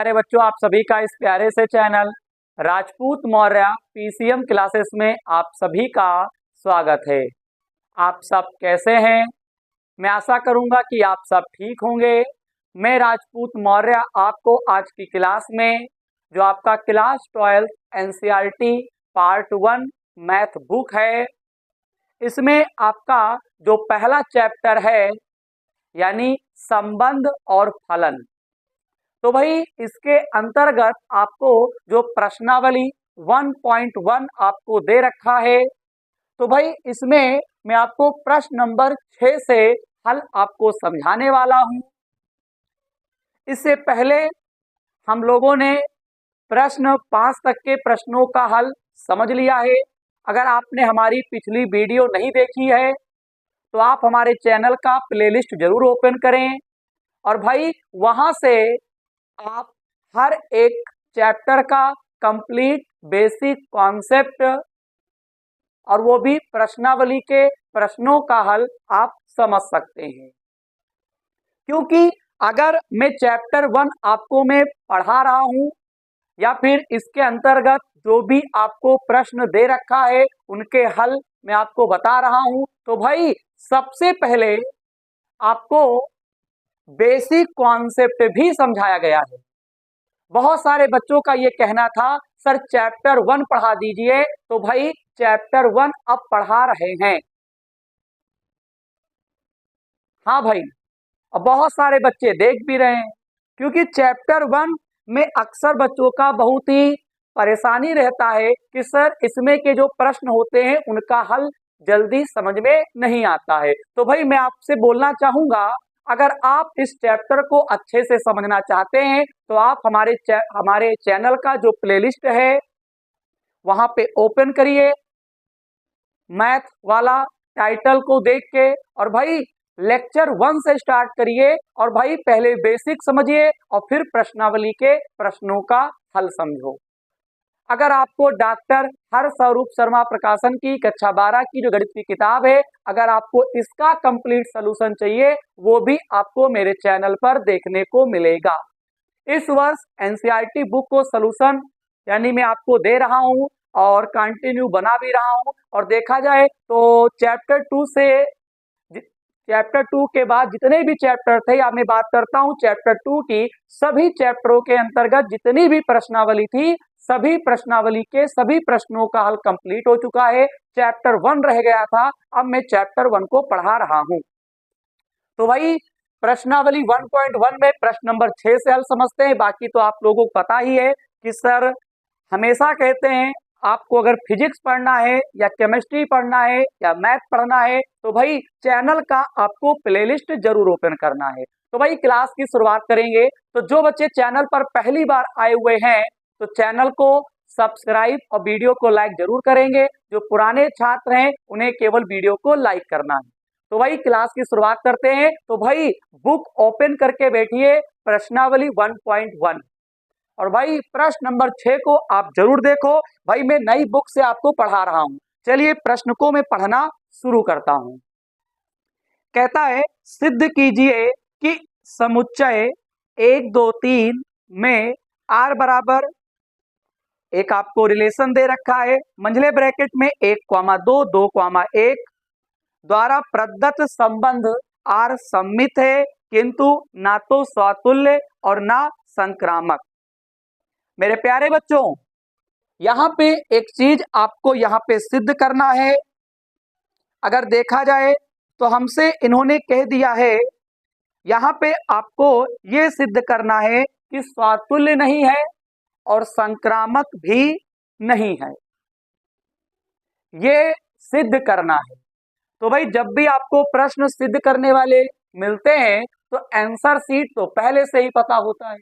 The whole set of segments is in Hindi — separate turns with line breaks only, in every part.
प्यारे बच्चों, आप सभी का इस प्यारे से channel Rajput Maurya PCM classes में आप सभी का स्वागत है। आप सब कैसे हैं? मैं आशा करूंगा कि आप सब ठीक होंगे। मैं राजपूत मौर्य आपको आज की क्लास में जो आपका class 12 NCERT part 1 math book है, इसमें आपका जो पहला चैप्टर है यानी संबंध और फलन, तो भाई इसके अंतर्गत आपको जो प्रश्नावली 1.1 आपको दे रखा है, तो भाई इसमें मैं आपको प्रश्न नंबर 6 से हल आपको समझाने वाला हूं। इससे पहले हम लोगों ने प्रश्न 5 तक के प्रश्नों का हल समझ लिया है। अगर आपने हमारी पिछली वीडियो नहीं देखी है तो आप हमारे चैनल का प्लेलिस्ट जरूर ओपन करें और भाई वहां से आप हर एक चैप्टर का कंप्लीट बेसिक कॉन्सेप्ट और वो भी प्रश्नावली के प्रश्नों का हल आप समझ सकते हैं। क्योंकि अगर मैं चैप्टर 1 आपको मैं पढ़ा रहा हूं या फिर इसके अंतर्गत जो भी आपको प्रश्न दे रखा है उनके हल मैं आपको बता रहा हूं, तो भाई सबसे पहले आपको बेसिक कॉन्सेप्ट भी समझाया गया है। बहुत सारे बच्चों का ये कहना था सर चैप्टर 1 पढ़ा दीजिए, तो भाई चैप्टर 1 अब पढ़ा रहे हैं। हाँ भाई, अब बहुत सारे बच्चे देख भी रहे हैं, क्योंकि चैप्टर 1 में अक्सर बच्चों का बहुत ही परेशानी रहता है कि सर इसमें के जो प्रश्न होते हैं उनका हल जल्दी समझ में नहीं आता है। तो भाई मैं आपसे बोलना चाहूंगा, अगर आप इस चैप्टर को अच्छे से समझना चाहते हैं तो आप हमारे चैनल का जो प्लेलिस्ट है वहां पे ओपन करिए, मैथ वाला टाइटल को देख के, और भाई लेक्चर 1 से स्टार्ट करिए और भाई पहले बेसिक समझिए और फिर प्रश्नावली के प्रश्नों का हल समझो। अगर आपको डॉक्टर हरस्वरूप शर्मा प्रकाशन की कक्षा 12 की जो गणित की किताब है, अगर आपको इसका कंप्लीट सॉल्यूशन चाहिए, वो भी आपको मेरे चैनल पर देखने को मिलेगा। इस वर्ष एनसीईआरटी बुक को सॉल्यूशन यानी मैं आपको दे रहा हूं और कंटिन्यू बना भी रहा हूं। और देखा जाए तो चैप्टर 2 के बाद जितने भी चैप्टर थे, या मैं बात करता हूं चैप्टर 2 की, सभी चैप्टरों के अंतर्गत जितनी भी प्रश्नावली थी, सभी प्रश्नावली के सभी प्रश्नों का हल कंप्लीट हो चुका है। चैप्टर 1 रह गया था, अब मैं चैप्टर 1 को पढ़ा रहा हूं। तो भाई प्रश्नावली 1.1 में प्रश्न नंबर 6 से हल समझते हैं। बाकी तो आप लोगों को पता ही है कि सर हमेशा कहते हैं आपको अगर फिजिक्स पढ़ना है या केमिस्ट्री पढ़ना है या मैथ पढ़ना है तो भाई चैनल का आपको प्लेलिस्ट जरूर ओपन करना है। तो भाई क्लास की शुरुआत करेंगे। तो जो बच्चे चैनल पर पहली बार आए हुए हैं तो चैनल को सब्सक्राइब और वीडियो को लाइक जरूर करेंगे। जो पुराने छात्र हैं उन्हें केवल वीडियो को लाइक करना है। तो भाई क्लास की शुरुआत करते हैं। तो भाई बुक ओपन करके बैठिए, प्रश्नावली 1.1, और भाई प्रश्न नंबर 6 को आप जरूर देखो। भाई मैं नई बुक से आपको पढ़ा रहा हूं। चलिए प्रश्न को मैं पढ़ना शुरू करता हूं। कहता है सिद्ध कीजिए कि समुच्चय 1 2 3 में r बराबर, एक आपको रिलेशन दे रखा है मंझले ब्रैकेट में 1,2 2,1 द्वारा प्रदत्त संबंध r सममित है किंतु ना तो स्वतुल्य और ना संक्रामक। मेरे प्यारे बच्चों, यहां पे एक चीज आपको यहां पे सिद्ध करना है। अगर देखा जाए तो हमसे इन्होंने कह दिया है, यहां पे आपको ये सिद्ध करना है कि स्वातुल्य नहीं है और संक्रामक भी नहीं है, ये सिद्ध करना है। तो भाई जब भी आपको प्रश्न सिद्ध करने वाले मिलते हैं तो आंसर शीट तो पहले से ही पता होता है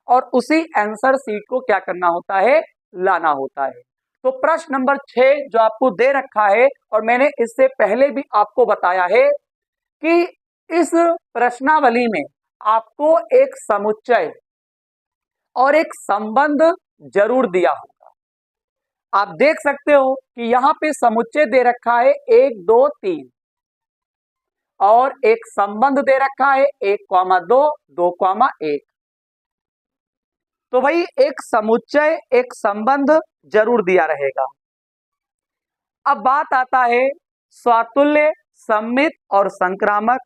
और उसी आंसर शीट को क्या करना होता है, लाना होता है। तो प्रश्न नंबर 6 जो आपको दे रखा है, और मैंने इससे पहले भी आपको बताया है कि इस प्रश्नावली में आपको एक समुच्चय और एक संबंध जरूर दिया होगा। आप देख सकते हो कि यहां पे समुच्चय दे रखा है 1 2 3 और एक संबंध दे रखा है 1,2 2,1। तो भाई एक समुच्चय, एक संबंध जरूर दिया रहेगा। अब बात आता है स्वातुल्य, सम्मित और संक्रामक।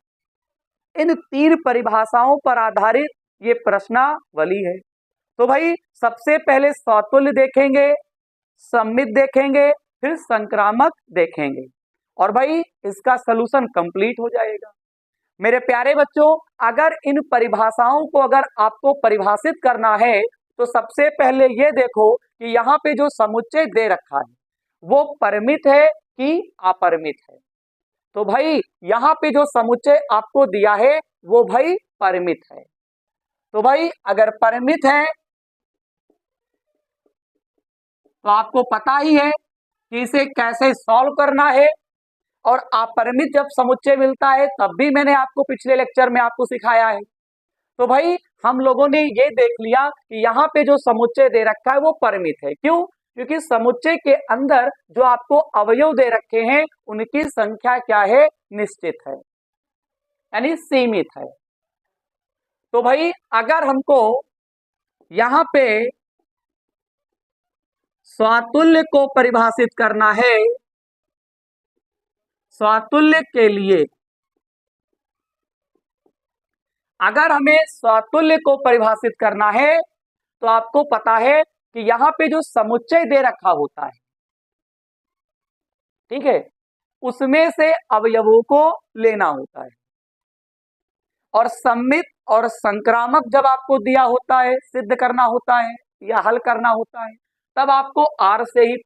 इन तीन परिभाषाओं पर आधारित ये प्रश्नावली है। तो भाई सबसे पहले स्वातुल्य देखेंगे, सम्मित देखेंगे, फिर संक्रामक देखेंगे, और भाई इसका सलूशन कंप्लीट हो जाएगा। मेरे प्यारे बच्चों, अगर इन परिभाषाओं को अगर आपको परिभाषित करना है तो सबसे पहले ये देखो कि यहाँ पे जो समुच्चय दे रखा है वो परिमित है कि अपरिमित है। तो भाई यहाँ पे जो समुच्चय आपको दिया है वो भाई परिमित है। तो भाई अगर परिमित है तो आपको पता ही है कि इसे कैसे सॉल्व करना है, और अपरिमित जब समुच्चय मिलता है तब भी मैंने आपको पिछले लेक्चर में आपको सिखाया है। तो भाई हम लोगों ने ये देख लिया कि यहाँ पे जो समुच्चय दे रखा है वो परिमित है। क्यों? क्योंकि समुच्चय के अंदर जो आपको अवयव दे रखे हैं उनकी संख्या क्या है? निश्चित है, यानी सीमित है। तो भाई अगर हमको यहाँ पे स्वातुल्य को परिभाषित करना है, स्वातुल्य के लिए अगर हमें स्वातुल्य को परिभाषित करना है तो आपको पता है कि यहाँ पे जो समुच्चय दे रखा होता है, ठीक है, उसमें से अवयवों को लेना होता है, और सम्मित और संक्रामक जब आपको दिया होता है, सिद्ध करना होता है या हल करना होता है, तब आपको आर से ही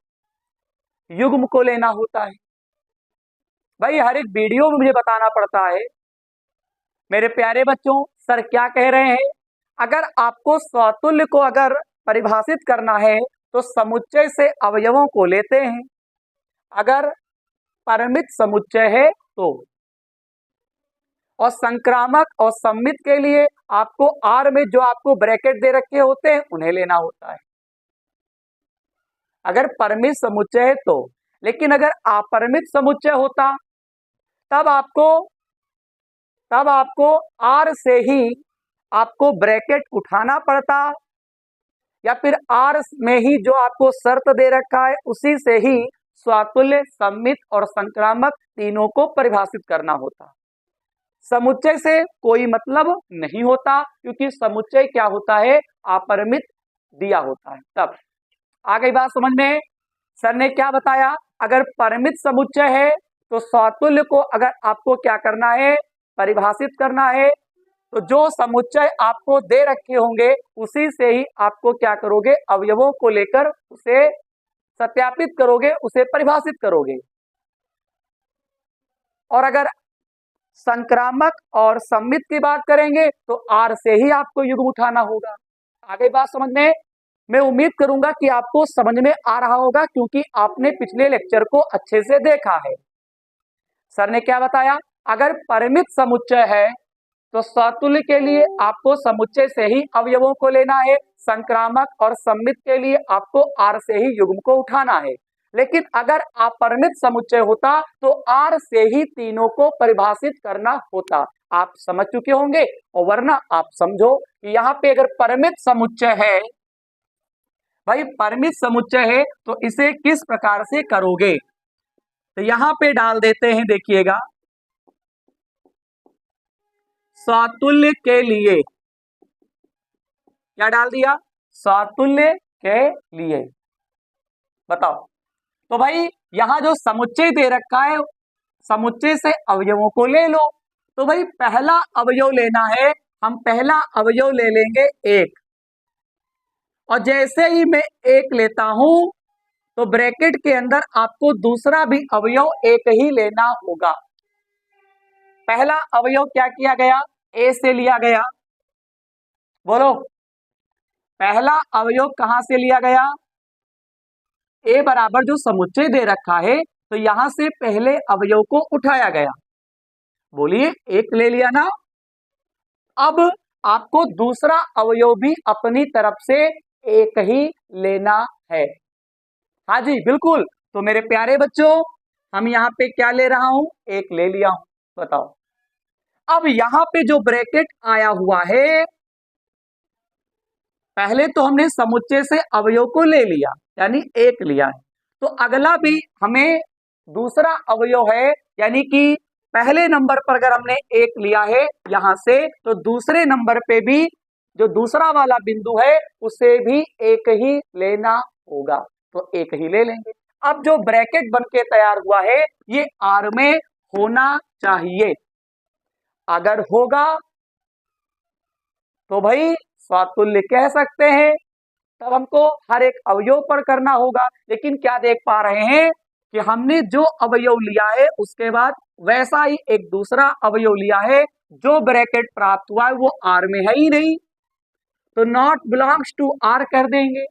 युग्म को लेना होता है। भाई हर एक वीडियो में मुझे बताना पड़ता है। मेरे प्यारे बच्चों, सर क्या कह रहे हैं? अगर आपको स्वातुल्य को अगर परिभाषित करना है तो समुच्चय से अवयवों को लेते हैं, अगर परिमित समुच्चय है तो, और संक्रामक और सम्मित के लिए आपको आर में जो आपको ब्रैकेट दे रखे होते हैं उन्हें लेना होता है, अगर परिमित समुच्चय है तो। लेकिन अगर अपरिमित समुच्चय होता तब आपको आर से ही आपको ब्रैकेट उठाना पड़ता, या फिर आर में ही जो आपको शर्त दे रखा है उसी से ही स्वातुल्य, सम्मित और संक्रामक तीनों को परिभाषित करना होता। समुच्चय से कोई मतलब नहीं होता, क्योंकि समुच्चय क्या होता है? अपरिमित दिया होता है। तब आ गई बात समझ में? सर ने क्या बताया? अगर परिमित समुच्चय है तो स्वातुल्य को अगर आपको क्या करना है? परिभाषित करना है, तो जो समुच्चय आपको दे रखे होंगे उसी से ही आपको क्या करोगे? अवयवों को लेकर उसे सत्यापित करोगे, उसे परिभाषित करोगे। और अगर संक्रामक और सम्मित की बात करेंगे तो आर से ही आपको युग्म उठाना होगा। आगे बात समझ में? मैं उम्मीद करूंगा कि आपको समझ में आ रहा होगा, क्योंकि आपने पिछले लेक्चर को अच्छे से देखा है। सर ने क्या बताया? अगर परिमित समुच्चय है तो स्वातुल्य के लिए आपको समुच्चय से ही अवयवों को लेना है, संक्रामक और सम्मित के लिए आपको आर से ही युग्म को उठाना है। लेकिन अगर अपरिमित समुच्चय होता तो आर से ही तीनों को परिभाषित करना होता। आप समझ चुके होंगे। और वरना आप समझो कि यहाँ पे अगर परिमित समुच्चय है, भाई परिमित समुच्चय है तो इसे किस प्रकार से करोगे? तो यहां पे डाल देते हैं, देखिएगा, स्वातुल्य के लिए क्या डाल दिया? स्वातुल्य के लिए। बताओ। तो भाई यहां जो समुच्चय दे रखा है, समुच्चय से अवयवों को ले लो। तो भाई पहला अवयव लेना है, हम पहला अवयव ले लेंगे एक, और जैसे ही मैं एक लेता हूं तो ब्रैकेट के अंदर आपको दूसरा भी अवयव एक ही लेना होगा। पहला अवयव क्या किया गया? ए से लिया गया। बोलो, पहला अवयव कहां से लिया गया? ए बराबर जो समुच्चय दे रखा है तो यहां से पहले अवयव को उठाया गया। बोलिए, एक ले लिया ना। अब आपको दूसरा अवयव भी अपनी तरफ से एक ही लेना है। हाँ जी बिल्कुल। तो मेरे प्यारे बच्चों, हम यहाँ पे क्या ले रहा हूं? एक ले लिया हूं। बताओ। अब यहां पे जो ब्रैकेट आया हुआ है, पहले तो हमने समुच्चय से अवयव को ले लिया, यानी एक लिया है, तो अगला भी हमें दूसरा अवयव है, यानी कि पहले नंबर पर अगर हमने एक लिया है यहां से, तो दूसरे नंबर पे भी जो दूसरा वाला बिंदु है उसे भी एक ही लेना होगा, तो एक ही ले लेंगे। अब जो ब्रैकेट बन के तैयार हुआ है ये आर में होना चाहिए, अगर होगा तो भाई स्वातुल्य कह सकते हैं, तब हमको हर एक अवयव पर करना होगा। लेकिन क्या देख पा रहे हैं कि हमने जो अवयव लिया है उसके बाद वैसा ही एक दूसरा अवयव लिया है, जो ब्रैकेट प्राप्त हुआ है वो आर में है ही नहीं, तो नॉट बिलोंग्स टू आर कर देंगे।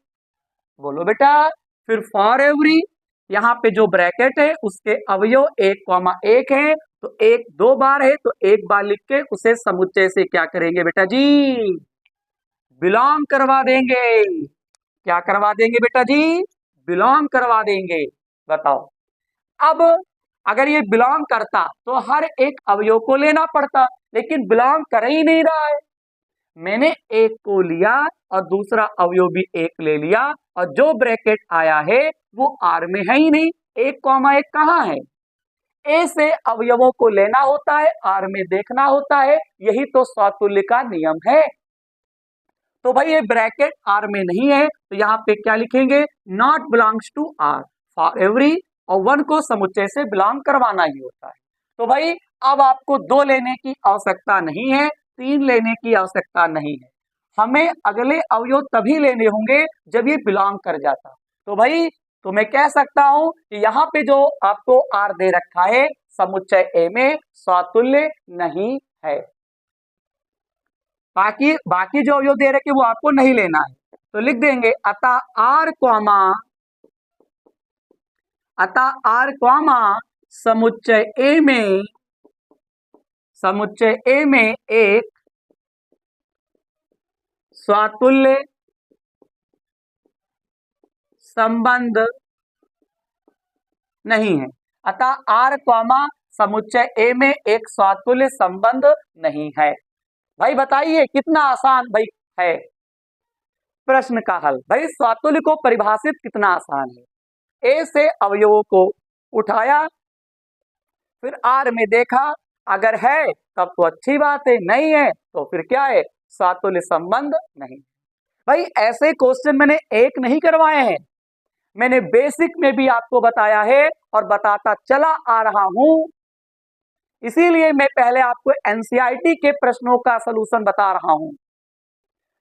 बोलो बेटा, फिर फॉर एवरी यहाँ पे जो ब्रैकेट है उसके अवयव 1,1 है, तो एक दो बार है तो एक बार लिख के उसे समुच्चय से क्या करेंगे बेटा जी, बिलोंग करवा देंगे। क्या करवा देंगे बेटा जी, बिलोंग करवा देंगे। बताओ, अब अगर ये बिलोंग करता तो हर एक अवयव को लेना पड़ता, लेकिन बिलोंग कर ही नहीं रहा है। मैंने एक को लिया और दूसरा अवयव भी एक ले लिया, और जो ब्रैकेट आया है वो आर में है ही नहीं, 1,1 कहाँ है। ए से अवयवों को लेना होता है, आर में देखना होता है, यही तो स्वातुल्य का नियम है। तो भाई ये ब्रैकेट आर में नहीं है, तो यहाँ पे क्या लिखेंगे, not belongs to R for every, और वन को समुच्चय से बिलोंग करवाना ही होता है। तो भाई अब आपको 2 लेने की आवश्यकता नहीं है, 3 लेने की आवश्यकता नहीं है, हमें अगले अवयव तभी लेने होंगे जब ये बिलोंग कर जाता। तो भाई तो मैं कह सकता हूं कि यहाँ पे जो आपको आर दे रखा है समुच्चय ए में स्वातुल्य नहीं है, बाकी बाकी जो अवयव दे रखे वो आपको नहीं लेना है, तो लिख देंगे अतः आर कॉमा समुच्चय ए में एक स्वातुल्य संबंध नहीं है। अतः आर कॉमा समुच्चय ए में एक स्वातुल्य संबंध नहीं है। भाई बताइए कितना आसान भाई है प्रश्न का हल। भाई स्वातुल्य को परिभाषित कितना आसान है, ए से अवयवों को उठाया, फिर आर में देखा, अगर है तब तो अच्छी बात है, नहीं है तो फिर क्या है, स्वातुल्य संबंध नहीं। भाई ऐसे क्वेश्चन मैंने एक नहीं करवाए हैं, मैंने बेसिक में भी आपको बताया है और बताता चला आ रहा हूं, इसीलिए मैं पहले आपको एनसीईआरटी के प्रश्नों का सलूशन बता रहा हूं,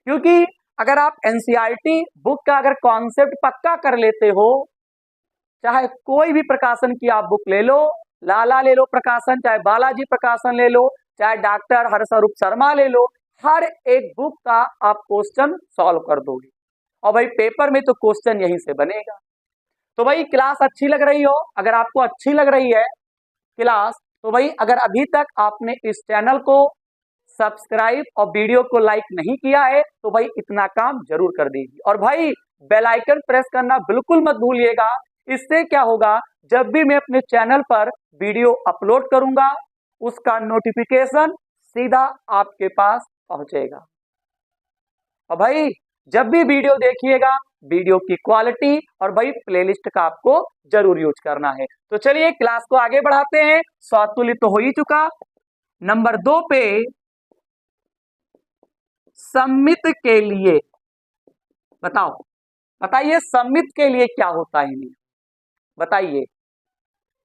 क्योंकि अगर आप एनसीईआरटी बुक का अगर कॉन्सेप्ट पक्का कर लेते हो, चाहे कोई भी प्रकाशन की आप बुक ले लो, लाला ले लो प्रकाशन, चाहे बालाजी प्रकाशन ले लो, चाहे डॉक्टर हर्षरूप शर्मा ले लो, हर एक बुक का आप क्वेश्चन सॉल्व कर दोगे, और भाई पेपर में तो क्वेश्चन यहीं से बनेगा। तो भाई क्लास अच्छी लग रही हो, अगर आपको अच्छी लग रही है क्लास, तो भाई अगर अभी तक आपने इस चैनल को सब्सक्राइब और वीडियो को लाइक नहीं किया है तो भाई इतना काम जरूर कर दीजिए, और भाई बेल आइकन प्रेस करना बिल्कुल मत भूलिएगा। इससे क्या होगा, जब भी मैं अपने चैनल पर वीडियो अपलोड करूंगा उसका नोटिफिकेशन सीधा आपके पास पहुंचेगा। और भाई जब भी वीडियो देखिएगा, वीडियो की क्वालिटी और भाई प्लेलिस्ट का आपको जरूर यूज करना है। तो चलिए क्लास को आगे बढ़ाते हैं। स्वातुल्य तो हो ही चुका, नंबर 2 पे सममित के लिए बताओ, बताइए सममित के लिए क्या होता है नियम, बताइए।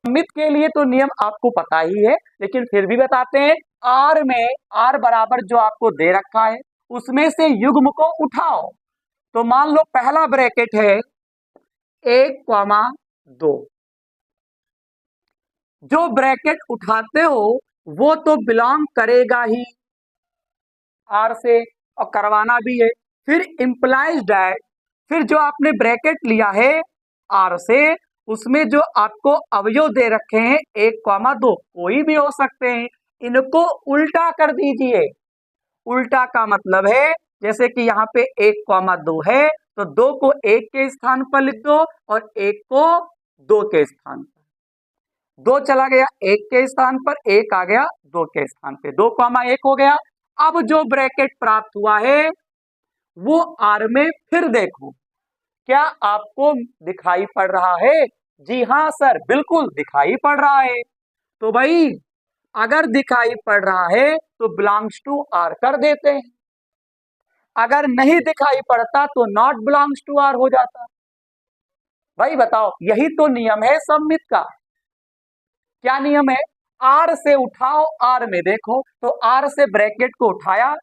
सममित के लिए तो नियम आपको पता ही है, लेकिन फिर भी बताते हैं। आर में आर बराबर जो आपको दे रखा है उसमें से युग्म को उठाओ, तो मान लो पहला ब्रैकेट है 1,2, जो ब्रैकेट उठाते हो वो तो बिलोंग करेगा ही आर से, और करवाना भी है। फिर इंप्लाइज दैट, फिर जो आपने ब्रैकेट लिया है आर से, उसमें जो आपको अवयव दे रखे हैं 1,2 कोई भी हो सकते हैं, इनको उल्टा कर दीजिए। उल्टा का मतलब है जैसे कि यहाँ पे 1,2 है तो 2 को 1 के स्थान पर लिख दो और 1 को 2 के स्थान पर, 2 चला गया 1 के स्थान पर, 1 आ गया 2 के स्थान पे, 2,1 हो गया। अब जो ब्रैकेट प्राप्त हुआ है वो आर में फिर देखो, क्या आपको दिखाई पड़ रहा है? जी हाँ सर, बिल्कुल दिखाई पड़ रहा है। तो भाई अगर दिखाई पड़ रहा है तो बिलोंग्स टू आर कर देते हैं, अगर नहीं दिखाई पड़ता तो नॉट बिलोंग्स टू आर हो जाता। भाई बताओ, यही तो नियम है सबमिट का। क्या नियम है? आर से उठाओ, आर में देखो, तो आर से ब्रैकेट को उठाया,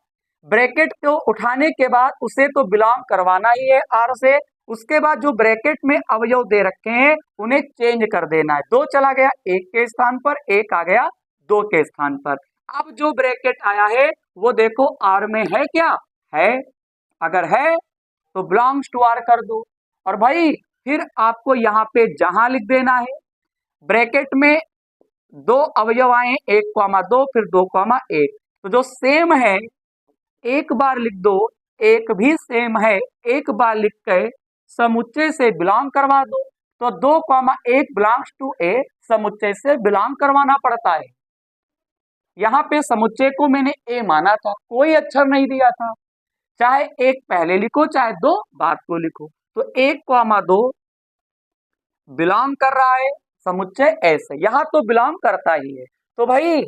ब्रैकेट को उठाने के बाद उसे तो बिलोंग करवाना ही है आर से। उसके बाद जो ब्रैकेट में अवयव दे रखे हैं उन्हें चेंज कर देना है। दो चला गया एक के स्थान पर, एक आ गया दो के स्थान पर। अब जो ब्रैकेट आया है वो देखो आर में है क्या? है। अगर है तो बिलोंग्स टू आर कर दो। और भाई फिर आपको यहाँ पे जहां लिख देना है, ब्रैकेट में दो अवयव आए, 1,2 फिर 2,1, तो जो सेम है एक बार लिख दो, एक भी सेम है एक बार लिख कर समुच्चय से बिलोंग करवा दो। तो 2,1 बिलोंग्स टू ए, समुच्चय से बिलोंग करवाना पड़ता है। यहाँ पे समुच्चय को मैंने ए माना था, कोई अक्षर नहीं दिया था, चाहे एक पहले लिखो चाहे दो बाद को लिखो। तो 1,2 बिलोंग कर रहा है समुच्चय ऐसे, यहां तो बिलोंग करता ही है। तो भाई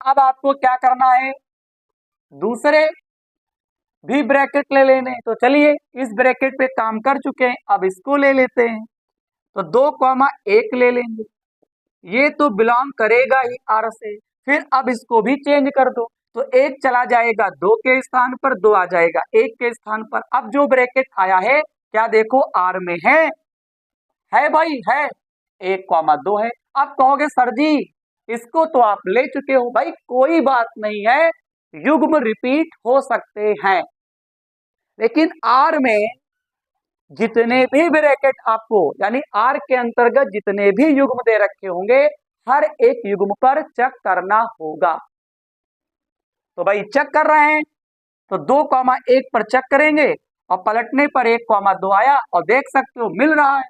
अब आपको क्या करना है? दूसरे भी ब्रैकेट ले लेने। तो चलिए इस ब्रैकेट पे काम कर चुके हैं, अब इसको ले लेते हैं। तो 2,1 ले लेंगे, ये तो बिलोंग करेगा ही आर से। फिर अब इसको भी चेंज कर दो, तो एक चला जाएगा दो के स्थान पर, दो आ जाएगा एक के स्थान पर। अब जो ब्रैकेट आया है क्या देखो आर में है भाई है, 1,2 है। अब कहोगे सर जी इसको तो आप ले चुके हो। भाई कोई बात नहीं है, युग्म रिपीट हो सकते हैं, लेकिन आर में जितने भी ब्रैकेट आपको यानी आर के अंतर्गत जितने भी युग्म दे रखे होंगे हर एक युग्म पर चेक करना होगा। तो भाई चेक कर रहे हैं, तो 2,1 पर चेक करेंगे और पलटने पर 1,2 आया और देख सकते हो मिल रहा है।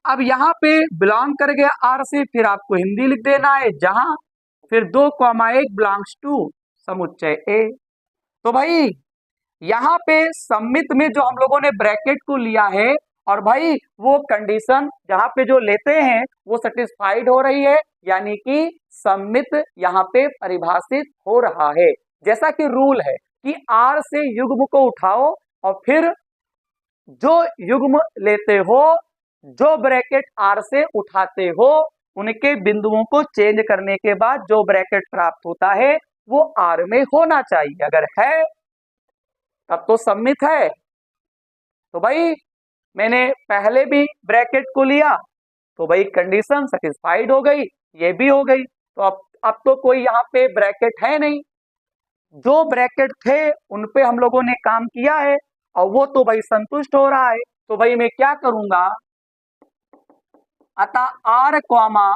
अब यहाँ पे बिलोंग कर गया आर से, फिर आपको हिंदी लिख देना है जहां, फिर 2,1 बिलोंग्स टू समुच्चय ए। तो भाई यहाँ पे सम्मित में जो हम लोगों ने ब्रैकेट को लिया है और भाई वो कंडीशन जहां पे जो लेते हैं वो सेटिस्फाइड हो रही है, यानी कि सम्मित यहाँ पे परिभाषित हो रहा है। जैसा कि रूल है कि आर से युग्म को उठाओ और फिर जो युग्म लेते हो, जो ब्रैकेट आर से उठाते हो, उनके बिंदुओं को चेंज करने के बाद जो ब्रैकेट प्राप्त होता है वो आर में होना चाहिए। अगर है तब तो सम्मित है। तो भाई मैंने पहले भी ब्रैकेट को लिया तो भाई कंडीशन सेटिस्फाइड हो गई, ये भी हो गई। तो अब तो कोई यहाँ पे ब्रैकेट है नहीं, जो ब्रैकेट थे उन पे हम लोगों ने काम किया है और वो तो भाई संतुष्ट हो रहा है। तो भाई मैं क्या करूंगा, अतः आर कॉमा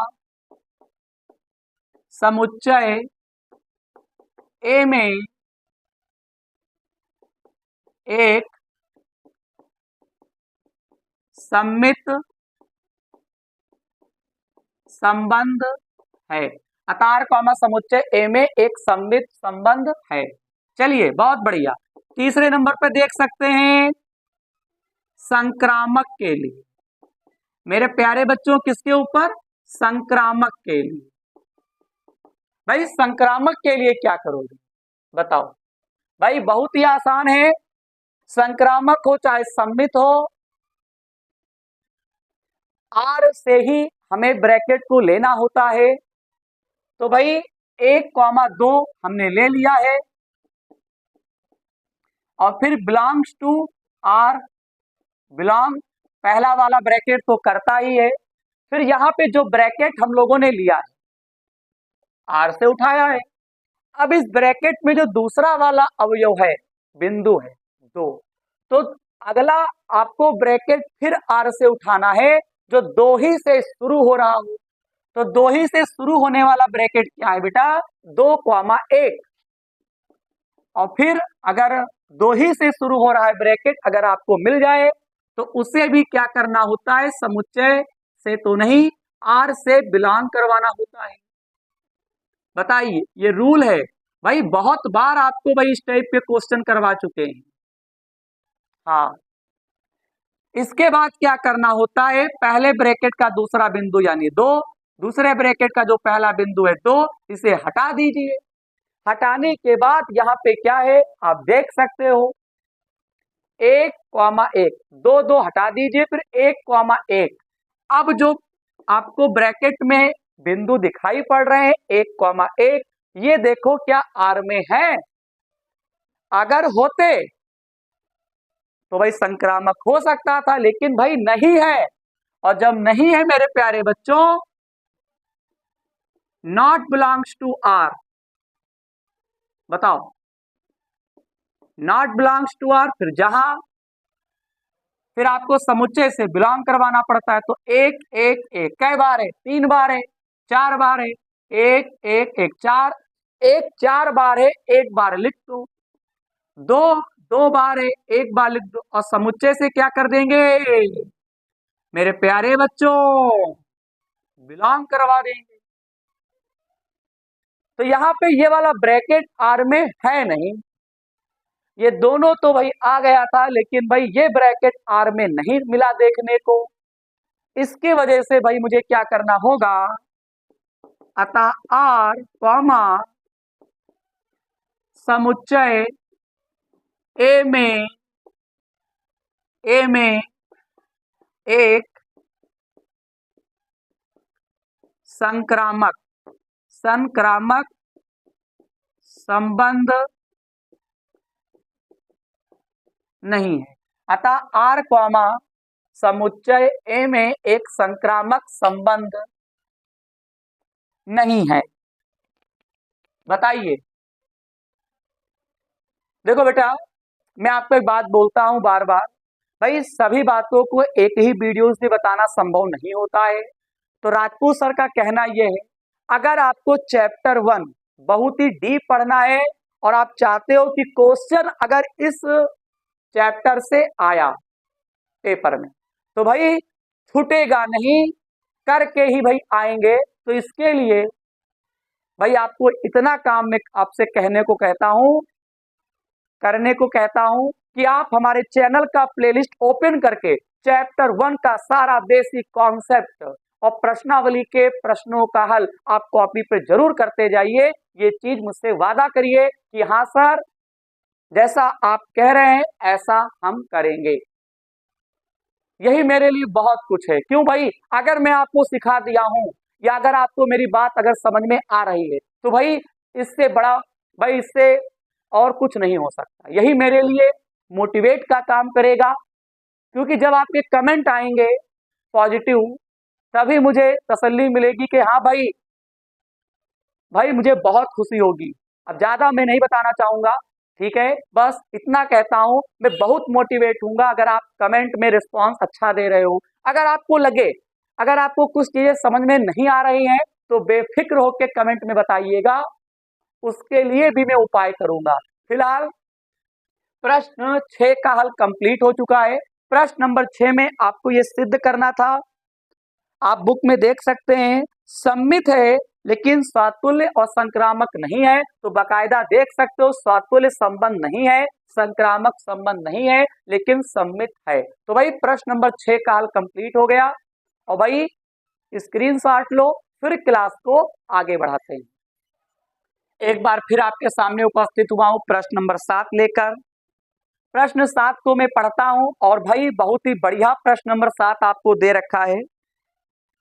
समुच्चय ए में एक सम्मित संबंध है। अतः आर कॉमा समुच्चय ए में एक सम्मित संबंध है। चलिए बहुत बढ़िया। तीसरे नंबर पे देख सकते हैं संक्रामक के लिए। मेरे प्यारे बच्चों किसके ऊपर? संक्रामक के लिए। भाई संक्रामक के लिए क्या करोगे बताओ? भाई बहुत ही आसान है, संक्रामक हो चाहे सम्मित हो, आर से ही हमें ब्रैकेट को लेना होता है। तो भाई 1,2 हमने ले लिया है और फिर बिलोंग्स टू आर, बिलोंग पहला वाला ब्रैकेट तो करता ही है। फिर यहाँ पे जो ब्रैकेट हम लोगों ने लिया है आर से उठाया है, अब इस ब्रैकेट में जो दूसरा वाला अवयव है बिंदु है 2, तो अगला आपको ब्रैकेट फिर आर से उठाना है जो 2 ही से शुरू हो रहा हो। तो 2 ही से शुरू होने वाला ब्रैकेट क्या है बेटा? 2,1। और फिर अगर 2 ही से शुरू हो रहा है ब्रैकेट अगर आपको मिल जाए तो उसे भी क्या करना होता है? समुच्चय से तो नहीं, आर से बिलोंग करवाना होता है। बताइए, ये रूल है भाई बहुत बार आपको भाई इस टाइप के क्वेश्चन करवा चुके हैं। हाँ, इसके बाद क्या करना होता है, पहले ब्रैकेट का दूसरा बिंदु यानी 2, दूसरे ब्रैकेट का जो पहला बिंदु है 2, इसे हटा दीजिए। हटाने के बाद यहाँ पे क्या है आप देख सकते हो, 1,1, दो दो हटा दीजिए, फिर 1,1। अब जो आपको ब्रैकेट में बिंदु दिखाई पड़ रहे हैं 1,1, ये देखो क्या आर में है। अगर होते तो भाई संक्रामक हो सकता था, लेकिन भाई नहीं है। और जब नहीं है मेरे प्यारे बच्चों, नॉट बिलोंग्स टू आर, बताओ, नॉट बिलोंग्स टू आर, फिर जहां फिर आपको समुच्चय से बिलोंग करवाना पड़ता है। तो 1,1,1 कै बार है, 3 बार है, 4 बार है, 1,1,1 4, 1 4 बार है, 1 बार लिख दो, 2 2 बार है, 1 बार लिख दो, और समुच्चय से क्या कर देंगे मेरे प्यारे बच्चों, बिलोंग करवा देंगे। तो यहां पे ये वाला ब्रैकेट आर में है नहीं, ये दोनों तो भाई आ गया था, लेकिन भाई ये ब्रैकेट आर में नहीं मिला देखने को। इसकी वजह से भाई मुझे क्या करना होगा, अतः आर कॉमा समुच्चय ए में एक संक्रामक संबंध नहीं है। अतः आर कॉमा समुच्चय ए में एक संक्रामक संबंध नहीं है। बताइए, देखो बेटा, मैं आपको एक बात बोलता हूं बार बार, भाई सभी बातों को एक ही वीडियो से बताना संभव नहीं होता है। तो राजपूत सर का कहना यह है, अगर आपको चैप्टर 1 बहुत ही डीप पढ़ना है और आप चाहते हो कि क्वेश्चन अगर इस चैप्टर से आया पेपर में तो भाई छूटेगा नहीं, करके ही भाई आएंगे। तो इसके लिए भाई आपको इतना काम मैं आपसे कहने को कहता हूं, करने को कहता हूं कि आप हमारे चैनल का प्लेलिस्ट ओपन करके चैप्टर 1 का सारा बेसिक कॉन्सेप्ट और प्रश्नावली के प्रश्नों का हल आप कॉपी पे जरूर करते जाइए। ये चीज मुझसे वादा करिए कि हाँ सर, जैसा आप कह रहे हैं ऐसा हम करेंगे। यही मेरे लिए बहुत कुछ है। क्यों भाई, अगर मैं आपको सिखा दिया हूं या अगर आपको मेरी बात अगर समझ में आ रही है तो भाई इससे बड़ा, भाई इससे और कुछ नहीं हो सकता। यही मेरे लिए मोटिवेट का काम करेगा, क्योंकि जब आपके कमेंट आएंगे पॉजिटिव तभी मुझे तसल्ली मिलेगी कि हाँ भाई, भाई मुझे बहुत खुशी होगी। अब ज्यादा मैं नहीं बताना चाहूंगा, ठीक है, बस इतना कहता हूं, मैं बहुत मोटिवेट हूंगा अगर आप कमेंट में रिस्पांस अच्छा दे रहे हो। अगर आपको लगे, अगर आपको कुछ चीजें समझ में नहीं आ रही हैं तो बेफिक्र होकर कमेंट में बताइएगा, उसके लिए भी मैं उपाय करूंगा। फिलहाल प्रश्न 6 का हल कंप्लीट हो चुका है। प्रश्न नंबर 6 में आपको ये सिद्ध करना था, आप बुक में देख सकते हैं, सम्मित है लेकिन स्वातुल्य और संक्रामक नहीं है। तो बाकायदा देख सकते हो स्वातुल्य संबंध नहीं है, संक्रामक संबंध नहीं है, लेकिन सम्मित है। तो भाई प्रश्न नंबर 6 का हल कंप्लीट हो गया। और भाई स्क्रीनशॉट लो, फिर क्लास को आगे बढ़ाते हैं। एक बार फिर आपके सामने उपस्थित हुआ हूं प्रश्न नंबर 7 लेकर। प्रश्न 7 को मैं पढ़ता हूं और भाई बहुत ही बढ़िया प्रश्न नंबर 7 आपको दे रखा है।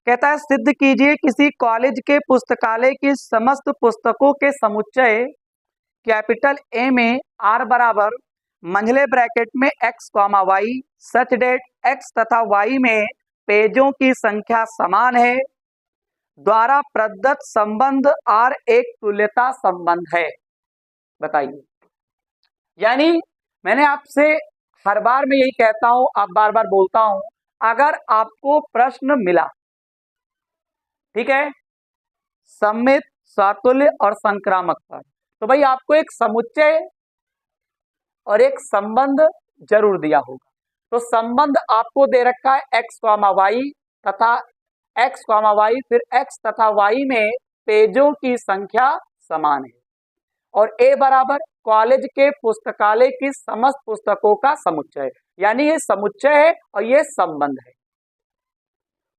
कहता है, सिद्ध कीजिए किसी कॉलेज के पुस्तकालय की समस्त पुस्तकों के समुच्चय कैपिटल ए में आर बराबर मंझले ब्रैकेट में एक्स कॉमा वाई सच डेट एक्स तथा वाई में पेजों की संख्या समान है, द्वारा प्रदत्त संबंध आर एक तुल्यता संबंध है। बताइए। यानी मैंने आपसे हर बार मैं यही कहता हूं, आप बार बार बोलता हूं, अगर आपको प्रश्न मिला, ठीक है, सम्मित, स्वातुल्य और संक्रामक पर, तो भाई आपको एक समुच्चय और एक संबंध जरूर दिया होगा। तो संबंध आपको दे रखा है एक्स कॉमा वाई तथा एक्स कॉमा वाई, फिर एक्स तथा वाई में पेजों की संख्या समान है। और ए बराबर कॉलेज के पुस्तकालय की समस्त पुस्तकों का समुच्चय, यानी ये समुच्चय है और ये संबंध है।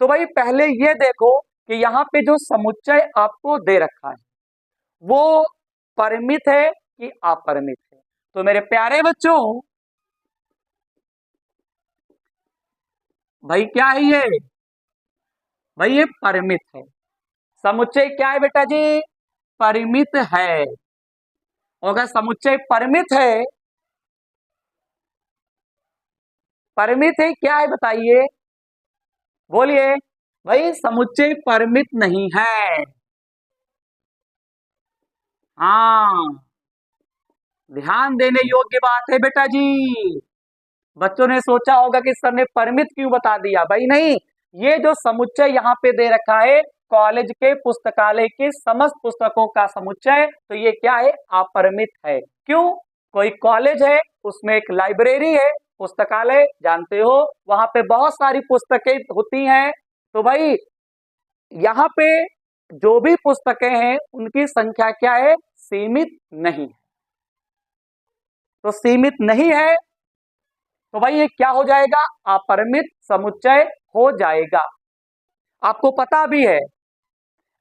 तो भाई पहले ये देखो कि यहाँ पे जो समुच्चय आपको दे रखा है वो परिमित है कि अपरिमित है। तो मेरे प्यारे बच्चों, भाई क्या है ये? भाई ये परिमित है। समुच्चय क्या है बेटा जी? परिमित है। और अगर समुच्चय परिमित है, परिमित है क्या है बताइए, बोलिए। भाई समुच्चय परिमित नहीं है। हाँ, ध्यान देने योग्य बात है बेटा जी। बच्चों ने सोचा होगा कि सर ने परिमित क्यों बता दिया। भाई नहीं, ये जो समुच्चय यहाँ पे दे रखा है कॉलेज के पुस्तकालय की समस्त पुस्तकों का समुच्चय, तो ये क्या है? अपरिमित है। क्यों? कोई कॉलेज है, उसमें एक लाइब्रेरी है, पुस्तकालय जानते हो, वहां पे बहुत सारी पुस्तकें होती हैं। तो भाई यहाँ पे जो भी पुस्तकें हैं उनकी संख्या क्या है? सीमित नहीं है। तो सीमित नहीं है तो भाई ये क्या हो जाएगा? अपरिमित समुच्चय हो जाएगा। आपको पता भी है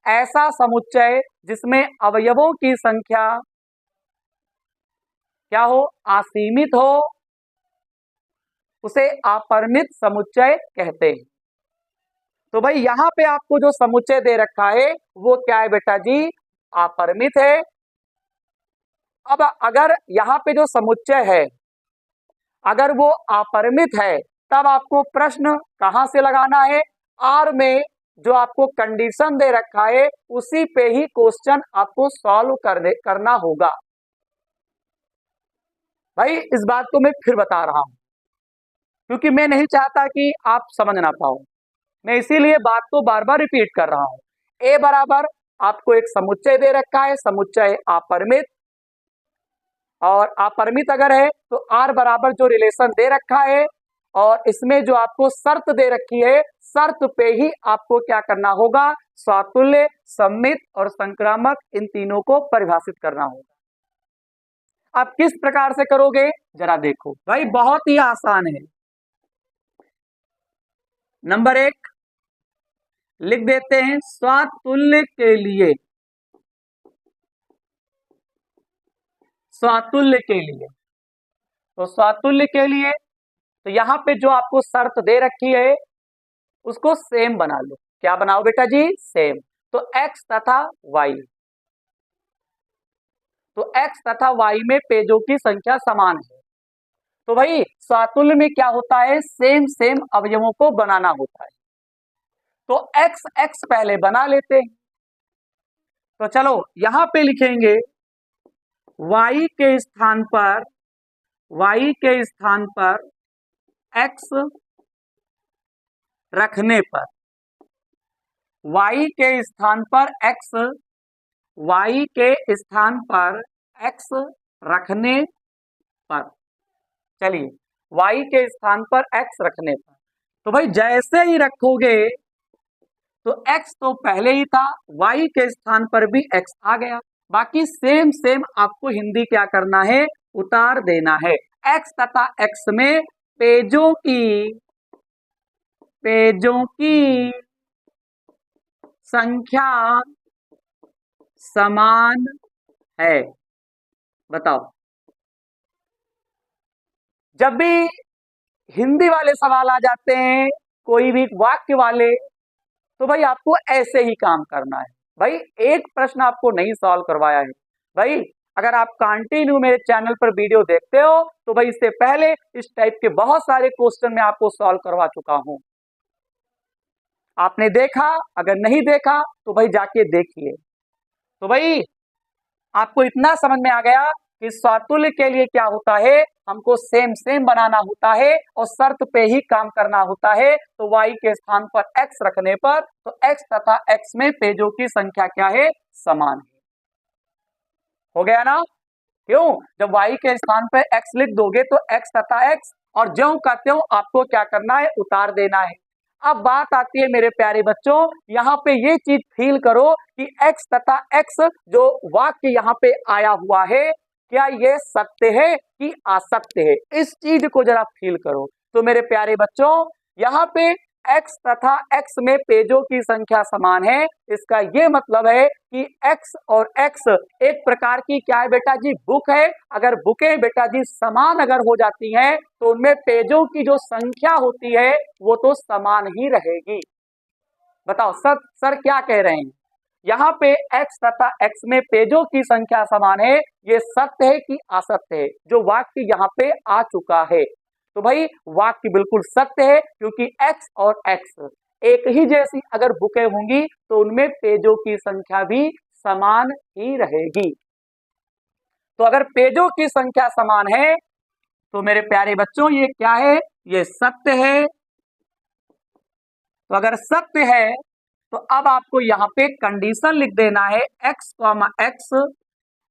ऐसा समुच्चय जिसमें अवयवों की संख्या क्या हो? असीमित हो, उसे अपरिमित समुच्चय कहते हैं। तो भाई यहां पे आपको जो समुच्चय दे रखा है वो क्या है बेटा जी? अपरिमित है। अब अगर यहाँ पे जो समुच्चय है अगर वो अपरिमित है, तब आपको प्रश्न कहां से लगाना है? आर में जो आपको कंडीशन दे रखा है उसी पे ही क्वेश्चन आपको सॉल्व करना होगा। भाई इस बात को मैं फिर बता रहा हूं क्योंकि मैं नहीं चाहता कि आप समझ ना पाओ, मैं इसीलिए बात को बार बार रिपीट कर रहा हूं। ए बराबर आपको एक समुच्चय दे रखा है, समुच्चय अपरिमित, और अपरिमित अगर है तो आर बराबर जो रिलेशन दे रखा है और इसमें जो आपको शर्त दे रखी है, शर्त पे ही आपको क्या करना होगा? स्वातुल्य, सम्मित और संक्रामक, इन तीनों को परिभाषित करना होगा। आप किस प्रकार से करोगे जरा देखो। भाई बहुत ही आसान है। नंबर 1 लिख देते हैं, स्वातुल्य के लिए, स्वातुल्य के लिए, तो स्वातुल्य के लिए तो यहां पे जो आपको शर्त दे रखी है उसको सेम बना लो। क्या बनाओ बेटा जी? सेम। तो x तथा y, तो x तथा y में पेजों की संख्या समान है। तो भाई स्वातुल्य में क्या होता है? सेम सेम अवयवों को बनाना होता है। तो x x पहले बना लेते हैं। तो चलो यहां पे लिखेंगे y के स्थान पर, y के स्थान पर x रखने पर, y के स्थान पर x, y के स्थान पर x रखने पर, चलिए y के स्थान पर x रखने पर, तो भाई जैसे ही रखोगे तो x तो पहले ही था, y के स्थान पर भी x आ गया। बाकी सेम सेम आपको हिंदी क्या करना है? उतार देना है। x तथा x में पेजों की संख्या समान है। बताओ, जब भी हिंदी वाले सवाल आ जाते हैं, कोई भी वाक्य वाले, तो भाई आपको ऐसे ही काम करना है। भाई एक प्रश्न आपको नहीं सॉल्व करवाया है। भाई अगर आप कंटिन्यू मेरे चैनल पर वीडियो देखते हो तो भाई इससे पहले इस टाइप के बहुत सारे क्वेश्चन मैं आपको सॉल्व करवा चुका हूं। आपने देखा, अगर नहीं देखा तो भाई जाके देखिए। तो भाई आपको इतना समझ में आ गया कि स्वातुल्य के लिए क्या होता है? हमको सेम सेम बनाना होता है और शर्त पे ही काम करना होता है। तो y के स्थान पर x रखने पर तो x तथा x में पेजों की संख्या क्या है? समान है। हो गया ना? क्यों? जब y के स्थान पर x लिख दोगे तो x तथा x और ज्यों का त्यों आपको क्या करना है? उतार देना है। अब बात आती है मेरे प्यारे बच्चों, यहाँ पे ये चीज फील करो कि x तथा x जो वाक्य यहाँ पे आया हुआ है, क्या ये सत्य है कि असत्य है, इस चीज को जरा फील करो। तो मेरे प्यारे बच्चों, यहाँ पे x तथा x में पेजों की संख्या समान है, इसका ये मतलब है कि x और x एक प्रकार की क्या है बेटा जी, बुक है। अगर बुकें बेटा जी समान अगर हो जाती हैं तो उनमें पेजों की जो संख्या होती है वो तो समान ही रहेगी। बताओ सर क्या कह रहे हैं, यहाँ पे x तथा x में पेजों की संख्या समान है, ये सत्य है कि असत्य है, जो वाक्य यहाँ पे आ चुका है। तो भाई वाक्य बिल्कुल सत्य है, क्योंकि x और x एक ही जैसी अगर बुकें होंगी तो उनमें पेजों की संख्या भी समान ही रहेगी। तो अगर पेजों की संख्या समान है तो मेरे प्यारे बच्चों ये क्या है, ये सत्य है। तो अगर सत्य है तो अब आपको यहाँ पे कंडीशन लिख देना है x, x।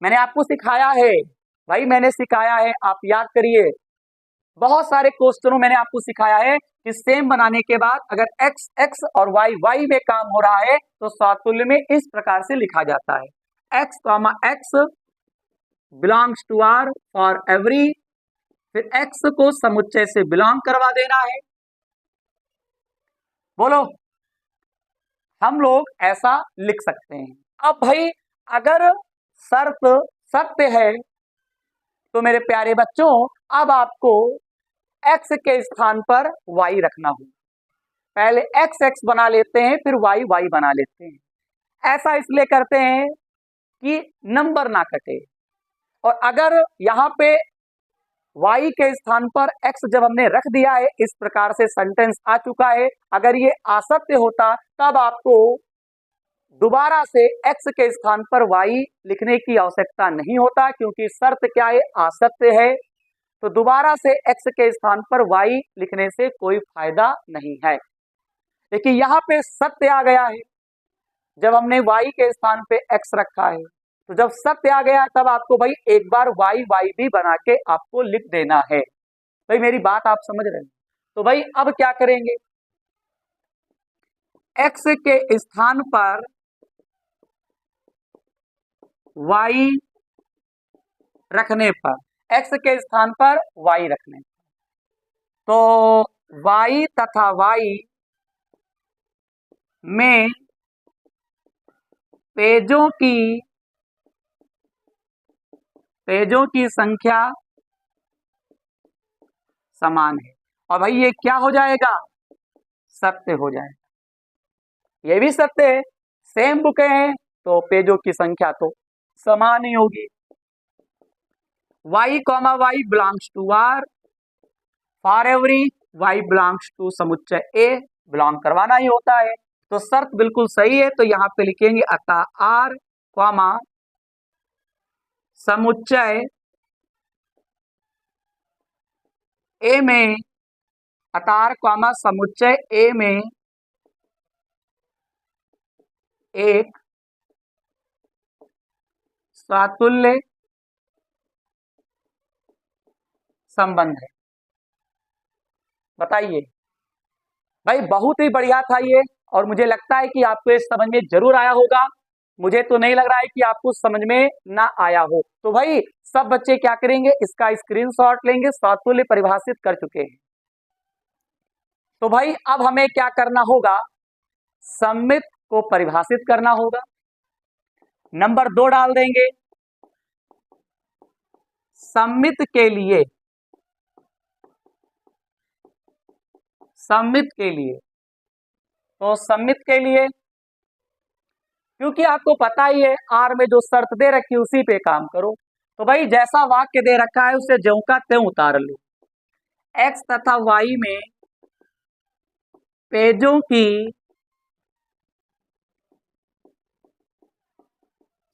मैंने आपको सिखाया है भाई, मैंने सिखाया है, आप याद करिए। बहुत सारे क्वेश्चनों मैंने आपको सिखाया है कि सेम बनाने के बाद अगर x x और y y में काम हो रहा है तो सातुल्य में इस प्रकार से लिखा जाता है, x, x belongs to r for every, फिर x को समुच्चय से बिलोंग करवा देना है। बोलो, हम लोग ऐसा लिख सकते हैं। अब भाई अगर शर्त सत्य है तो मेरे प्यारे बच्चों अब आपको x के स्थान पर y रखना होगा। पहले x x बना लेते हैं, फिर y y बना लेते हैं। ऐसा इसलिए करते हैं कि नंबर ना कटे। और अगर यहाँ पे y के स्थान पर x जब हमने रख दिया है, इस प्रकार से सेंटेंस आ चुका है, अगर ये असत्य होता तब आपको दोबारा से x के स्थान पर y लिखने की आवश्यकता नहीं होता, क्योंकि शर्त क्या है, असत्य है। तो दोबारा से x के स्थान पर y लिखने से कोई फायदा नहीं है। देखिए यहाँ पे सत्य आ गया है, जब हमने y के स्थान पे x रखा है, तो जब सत्य आ गया तब आपको भाई एक बार y y भी बना के आपको लिख देना है। भाई मेरी बात आप समझ रहे हैं। तो भाई अब क्या करेंगे, x के स्थान पर y रखने पर, x के स्थान पर y रखने पर, तो y तथा y में पेजों की संख्या समान है। और भाई ये क्या हो जाएगा, सत्य हो जाएगा। ये भी सत्य है, सेम बुकें हैं तो पेजों की संख्या तो समान ही होगी। y, y belongs to r for every y belongs to समुच्चय a, बिलोंग करवाना ही होता है। तो शर्त बिल्कुल सही है, तो यहां पे लिखेंगे अतः r, समुच्चय a में, अतार समुच्चय a में एक सातुल्य संबंध है। बताइए भाई, बहुत ही बढ़िया था ये, और मुझे लगता है कि आपको इस समझ में जरूर आया होगा। मुझे तो नहीं लग रहा है कि आपको समझ में ना आया हो। तो भाई सब बच्चे क्या करेंगे, इसका स्क्रीनशॉट लेंगे, सातुल्य परिभाषित कर चुके हैं। तो भाई अब हमें क्या करना होगा, सममित को परिभाषित करना होगा। नंबर 2 डाल देंगे, सममित के लिए, तो सममित के लिए, क्योंकि आपको पता ही है आर में जो शर्त दे रखी है उसी पे काम करो। तो भाई जैसा वाक्य दे रखा है उसे ज्यों का त्यों उतार लो। x तथा y में पेजों की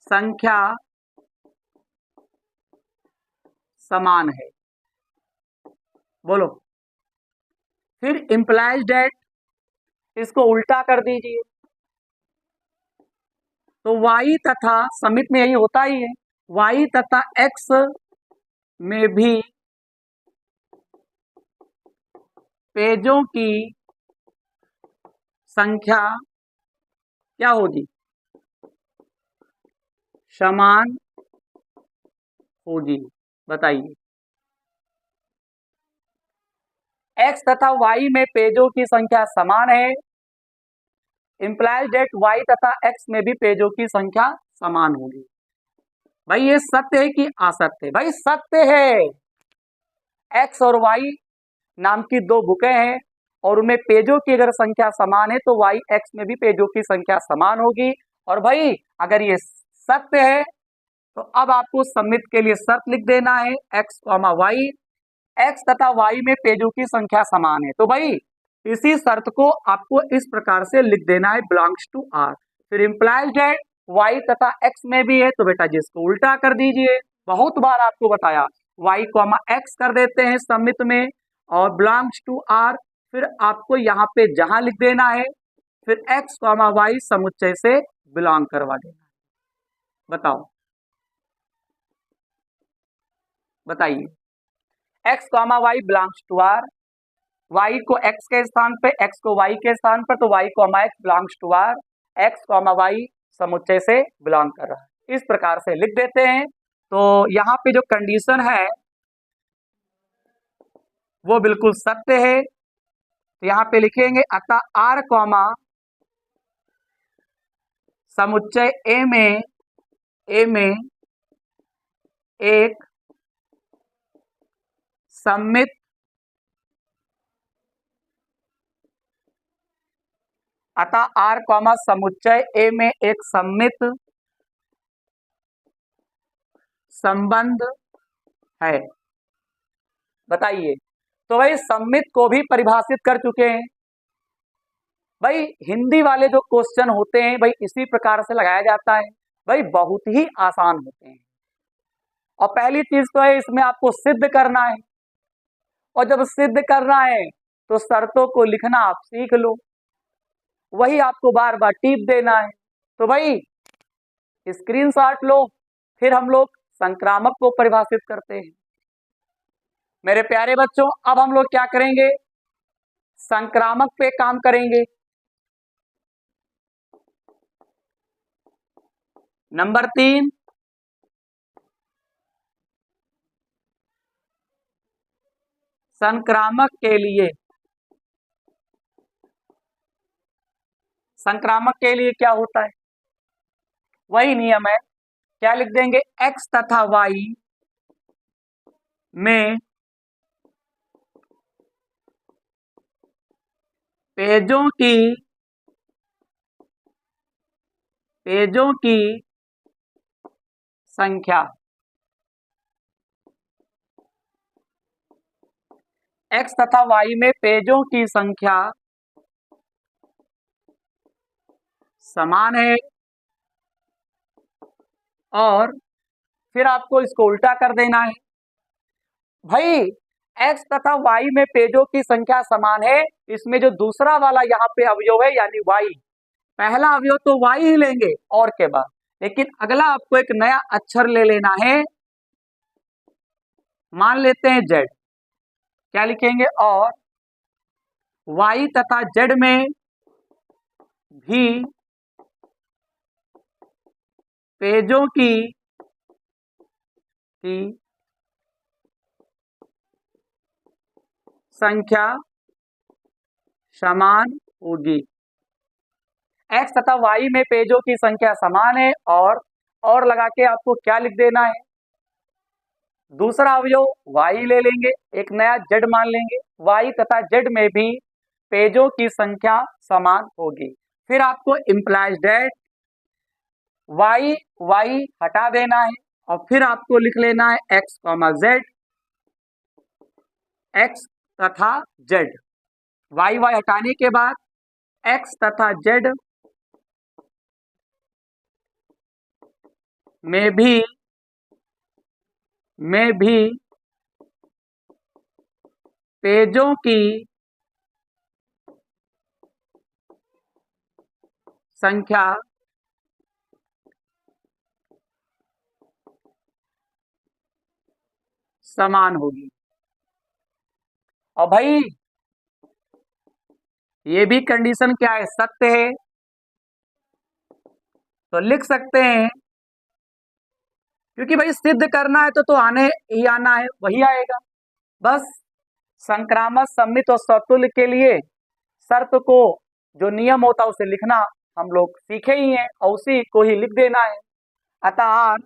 संख्या समान है। बोलो, फिर इंप्लाइज डेट, इसको उल्टा कर दीजिए। तो y तथा, समित में यही होता ही है, y तथा x में भी पेजों की संख्या क्या होगी, समान होगी। बताइए, x तथा y में पेजों की संख्या समान है, इंप्लाइज डेट y तथा x में भी पेजों की संख्या समान होगी। भाई ये सत्य है कि असत्य है? भाई सत्य है। x और y नाम की दो बुकें हैं और उनमें पेजों की अगर संख्या समान है तो y x में भी पेजों की संख्या समान होगी। और भाई अगर ये सत्य है तो अब आपको सबमिट के लिए शर्त लिख देना है, x, y, x तथा y में पेजों की संख्या समान है। तो भाई इसी शर्त को आपको इस प्रकार से लिख देना है, बिलोंग्स टू r। फिर इंप्लाइज डेट y तथा x में भी है तो बेटा जिसको उल्टा कर दीजिए। बहुत बार आपको बताया, y, x कर देते हैं सबमिट में और बिलोंग्स टू r, फिर आपको यहाँ पे जहां लिख देना है, फिर x, y समुच्चय से बिलोंग करवा देना। बताओ, बताइए, x, y belongs to r, y को x के स्थान पे, x को y के स्थान पर, तो y, x belongs to r, x, y समुच्चय से बिलोंग कर रहा है। इस प्रकार से लिख देते हैं। तो यहाँ पे जो कंडीशन है वो बिल्कुल सत्य है। तो यहाँ पे लिखेंगे अतः r, समुच्चय ए में एक सममित अतः r, समुच्चय ए में एक सममित संबंध है। बताइए, तो भाई सममित को भी परिभाषित कर चुके हैं। भाई हिंदी वाले जो क्वेश्चन होते हैं भाई इसी प्रकार से लगाया जाता है। भाई बहुत ही आसान होते हैं। और पहली चीज तो है इसमें आपको सिद्ध करना है, और जब सिद्ध करना है तो शर्तों को लिखना आप सीख लो, वही आपको बार बार टीप देना है। तो भाई स्क्रीनशॉट लो, फिर हम लोग संक्रामक को परिभाषित करते हैं। मेरे प्यारे बच्चों, अब हम लोग क्या करेंगे, संक्रामक पे काम करेंगे। नंबर 3, संक्रामक के लिए, संक्रामक के लिए क्या होता है, वही नियम है। क्या लिख देंगे, x तथा y में पेजों की संख्या, x तथा y में पेजों की संख्या समान है। और फिर आपको इसको उल्टा कर देना है। भाई x तथा y में पेजों की संख्या समान है, इसमें जो दूसरा वाला यहाँ पे अवयव है यानी y, पहला अवयव तो y ही लेंगे और के बाद, लेकिन अगला आपको एक नया अक्षर ले लेना है, मान लेते हैं z। क्या लिखेंगे, और y तथा z में भी पेजों की संख्या समान होगी। x तथा y में पेजों की संख्या समान है, और लगा के आपको क्या लिख देना है, दूसरा अवयव y ले लेंगे, एक नया z मान लेंगे, y तथा z में भी पेजों की संख्या समान होगी। फिर आपको इंप्लाइज डेट y हटा देना है और फिर आपको लिख लेना है x, z, x तथा z। y हटाने के बाद x तथा z में भी पेजों की संख्या समान होगी। और भाई ये भी कंडीशन क्या है, सत्य है। तो लिख सकते हैं, क्योंकि भाई सिद्ध करना है तो आने ही आना है, वही आएगा। बस संक्रामक, सम्मित और सतुल्य के लिए शर्त को, जो नियम होता है उसे लिखना हम लोग सीखे ही हैं और उसी को ही लिख देना है। अतः आर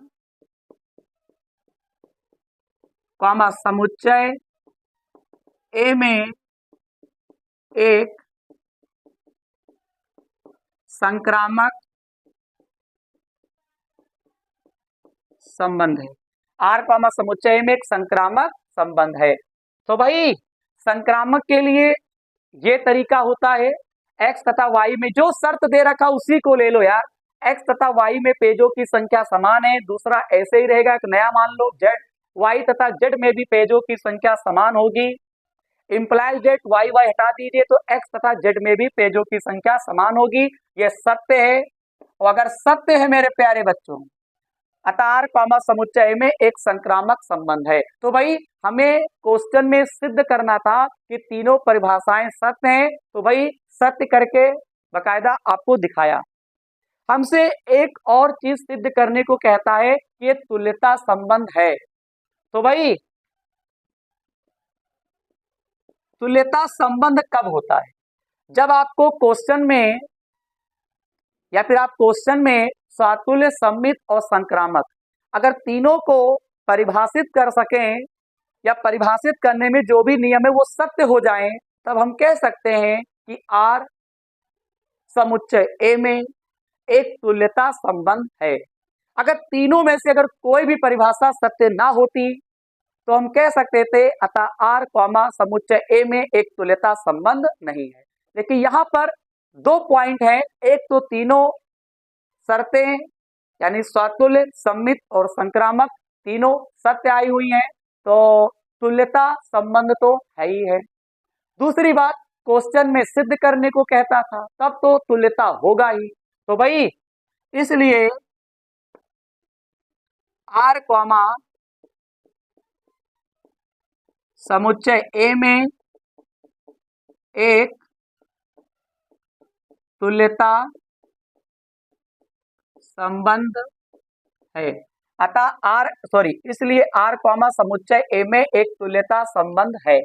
कॉमा समुच्चय ए में एक संक्रामक संबंध है। आर कॉमा समुच्चय में एक संक्रामक संबंध है। तो भाई संक्रामक के लिए ये तरीका होता है, एक्स तथा वाई में जो शर्त दे रखा उसी को ले लो यार। एक्स तथा वाई में पेजों की संख्या समान है, दूसरा ऐसे ही रहेगा, एक नया मान लो जेड, वाई तथा जेड में भी पेजों की संख्या समान होगी। इंप्लाइज डेट वाई वाई हटा दीजिए तो एक्स तथा जेड में भी पेजों की संख्या समान होगी। यह सत्य है। और अगर सत्य है मेरे प्यारे बच्चों, अतः आर कॉमा समुच्चय में एक संक्रामक संबंध है। तो भाई हमें क्वेश्चन में सिद्ध करना था कि तीनों परिभाषाएं सत्य हैं, तो भाई सत्य करके बकायदा आपको दिखाया। हमसे एक और चीज सिद्ध करने को कहता है कि ये तुल्यता संबंध है। तो भाई तुल्यता संबंध कब होता है, जब आपको क्वेश्चन में या फिर आप क्वेश्चन में सातुल्य, सम्मित और संक्रामक अगर तीनों को परिभाषित कर सकें या परिभाषित करने में जो भी नियम है वो सत्य हो जाएं, तब हम कह सकते हैं कि आर समुच्चय ए में एक तुल्यता संबंध है। अगर तीनों में से अगर कोई भी परिभाषा सत्य ना होती तो हम कह सकते थे अतः आर कॉमा समुच्चय ए में एक तुल्यता संबंध नहीं है। लेकिन यहाँ पर दो पॉइंट है, एक तो तीनों शर्तें यानी सातुल्य, सम्मित और संक्रामक तीनों सत्य आई हुई हैं, तो तुल्यता संबंध तो है ही है। दूसरी बात, क्वेश्चन में सिद्ध करने को कहता था, तब तो तुल्यता होगा ही। तो भाई इसलिए आर कॉमा समुच्चय ए में एक तुल्यता संबंध है। इसलिए आर कॉमा समुच्चय ए में एक तुल्यता संबंध है।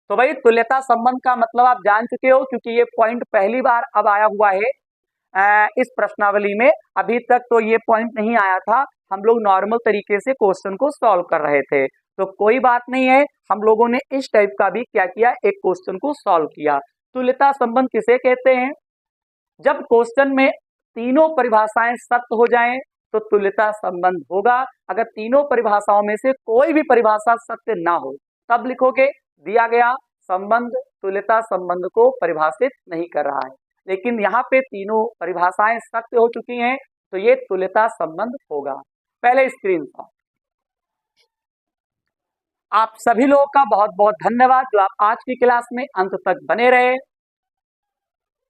तो भाई तुल्यता संबंध का मतलब आप जान चुके हो, क्योंकि ये पॉइंट पहली बार अब आया हुआ है इस प्रश्नावली में। अभी तक तो ये पॉइंट नहीं आया था, हम लोग नॉर्मल तरीके से क्वेश्चन को सॉल्व कर रहे थे। तो कोई बात नहीं है, हम लोगों ने इस टाइप का भी क्या किया, एक क्वेश्चन को सॉल्व किया। तुल्यता संबंध किसे कहते हैं, जब क्वेश्चन में तीनों परिभाषाएं सत्य हो जाएं तो तुल्यता संबंध होगा। अगर तीनों परिभाषाओं में से कोई भी परिभाषा सत्य ना हो तब लिखोगे दिया गया संबंध तुल्यता संबंध को परिभाषित नहीं कर रहा है। लेकिन यहाँ पे तीनों परिभाषाएं सत्य हो चुकी हैं तो ये तुल्यता संबंध होगा। पहले स्क्रीनशॉट। आप सभी लोगों का बहुत बहुत धन्यवाद जो आप आज की क्लास में अंत तक बने रहे,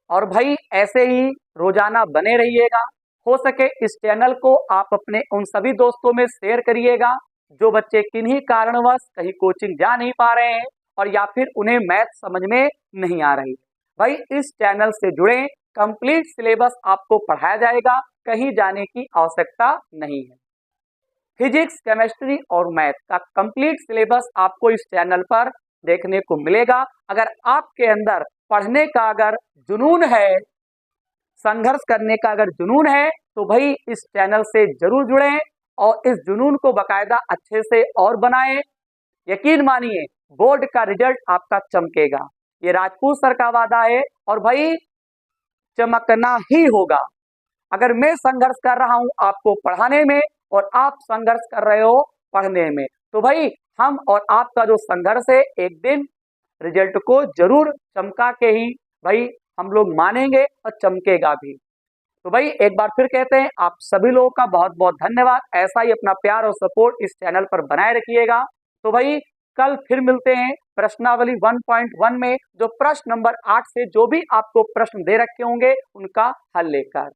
और भाई ऐसे ही रोजाना बने रहिएगा। हो सके इस चैनल को आप अपने उन सभी दोस्तों में शेयर करिएगा जो बच्चे किन्हीं कारणवश कहीं कोचिंग जा नहीं पा रहे हैं और या फिर उन्हें मैथ समझ में नहीं आ रही। भाई इस चैनल से जुड़े, कंप्लीट सिलेबस आपको पढ़ाया जाएगा, कहीं जाने की आवश्यकता नहीं है। फिजिक्स, केमिस्ट्री और मैथ का कंप्लीट सिलेबस आपको इस चैनल पर देखने को मिलेगा। अगर आपके अंदर पढ़ने का अगर जुनून है, संघर्ष करने का अगर जुनून है, तो भाई इस चैनल से जरूर जुड़ें और इस जुनून को बकायदा अच्छे से और बनाएं। यकीन मानिए बोर्ड का रिजल्ट आपका चमकेगा, ये राजपूत सर का वादा है और भाई चमकना ही होगा। अगर मैं संघर्ष कर रहा हूं आपको पढ़ाने में और आप संघर्ष कर रहे हो पढ़ने में, तो भाई हम और आपका जो संघर्ष है एक दिन रिजल्ट को जरूर चमका के ही भाई हम लोग मानेंगे और चमकेगा भी। तो भाई एक बार फिर कहते हैं आप सभी लोगों का बहुत बहुत धन्यवाद। ऐसा ही अपना प्यार और सपोर्ट इस चैनल पर बनाए रखिएगा। तो भाई कल फिर मिलते हैं प्रश्नावली 1.1 में, जो प्रश्न नंबर 8 से जो भी आपको प्रश्न दे रखे होंगे उनका हल लेकर।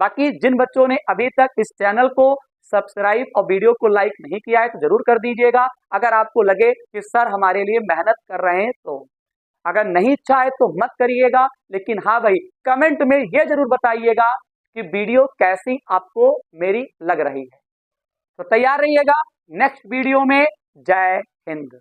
बाकी जिन बच्चों ने अभी तक इस चैनल को सब्सक्राइब और वीडियो को लाइक नहीं किया है तो जरूर कर दीजिएगा, अगर आपको लगे कि सर हमारे लिए मेहनत कर रहे हैं तो। अगर नहीं इच्छा है तो मत करिएगा, लेकिन हाँ भाई कमेंट में ये जरूर बताइएगा कि वीडियो कैसी आपको मेरी लग रही है। तो तैयार रहिएगा नेक्स्ट वीडियो में। जय हिंद।